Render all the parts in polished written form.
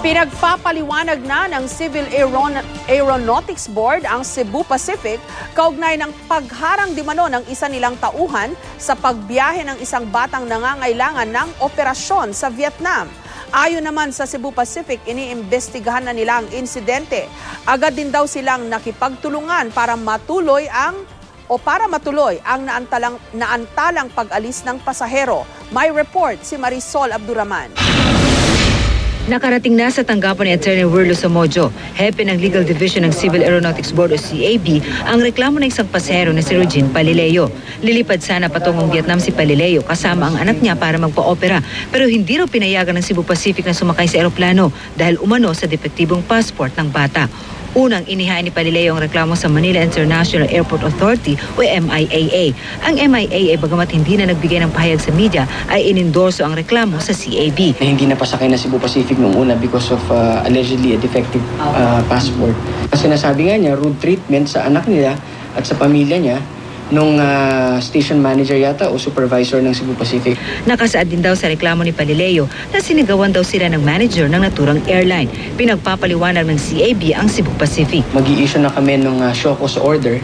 Pinagpapaliwanag na ng Civil Aeronautics Board ang Cebu Pacific kaugnay ng pagharang dimano ng isa nilang tauhan sa pagbiyahe ng isang batang nangangailangan ng operasyon sa Vietnam. Ayon naman sa Cebu Pacific, iniimbestigahan na nila ang insidente. Agad din daw silang nakipagtulungan para matuloy ang naantalang pag-alis ng pasahero. May report si Marisol Abduraman. Nakarating na sa tanggapan ni Attorney Wirlo Somojo, hepe ng Legal Division ng Civil Aeronautics Board o CAB, ang reklamo ng isang pasahero na si Regine Palileo. Lilipad sana patungong Vietnam si Palileo kasama ang anak niya para magpa-opera, pero hindi raw pinayagan ng Cebu Pacific na sumakay sa eroplano dahil umano sa depektibong passport ng bata. Unang inihain ni Palileo ang reklamo sa Manila International Airport Authority o MIAA. Ang MIAA, bagamat hindi na nagbigay ng pahayag sa media, ay inendorso ang reklamo sa CAB. Hindi na pasakay na Cebu Pacific noong una because of allegedly a defective passport. Sinasabi nga niya, rude treatment sa anak nila at sa pamilya niya nung station manager yata o supervisor ng Cebu Pacific. Nakasaad din daw sa reklamo ni Palileo na sinigawan daw sila ng manager ng naturang airline. Pinagpapaliwanag ng CAB ang Cebu Pacific. Mag-i-issue na kami ng show cause order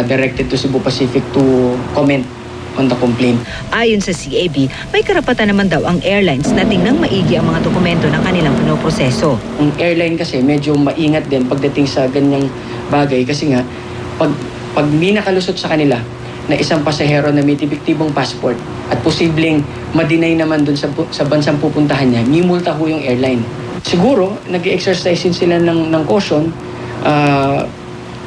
directed to Cebu Pacific to comment on the complaint. Ayon sa CAB, may karapatan naman daw ang airlines na tingnan maigi ang mga dokumento ng kanilang pinoproseso. Ang airline kasi medyo maingat din pagdating sa ganyang bagay kasi nga pag may nakalusot sa kanila na isang pasahero na may depektibong passport at posibleng ma-deny naman dun sa bansang pupuntahan niya, mimulta ho yung airline. Siguro, nag-exercise sila ng caution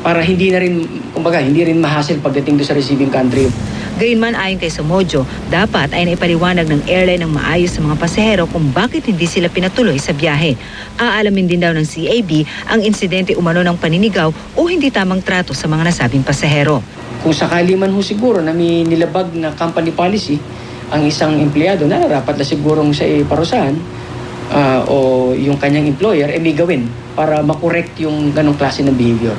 para hindi rin ma-hassle pagdating doon sa receiving country. Gayunman ayon kay Somojo, dapat ay naipaliwanag ng airline ng maayos sa mga pasahero kung bakit hindi sila pinatuloy sa biyahe. Aalamin din daw ng CAB ang insidente umano ng paninigaw o hindi tamang trato sa mga nasabing pasahero. Kung sakali man ho siguro na may nilabag na company policy ang isang empleyado, nararapat na sigurong siya parusahan o yung kanyang employer may gawin para makorek yung ganong klase ng behavior.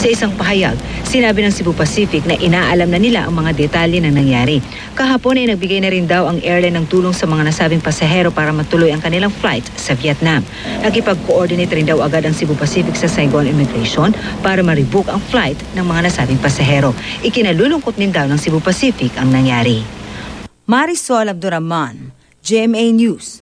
Sa isang pahayag, sinabi ng Cebu Pacific na inaalam na nila ang mga detalye na nangyari. Kahapon ay nagbigay na rin daw ang airline ng tulong sa mga nasabing pasahero para matuloy ang kanilang flight sa Vietnam. Nakipag-coordinate rin daw agad ang Cebu Pacific sa Saigon Immigration para ma-rebook ang flight ng mga nasabing pasahero. Ikinalulungkot din daw ng Cebu Pacific ang nangyari. Marisol Abduraman, GMA News.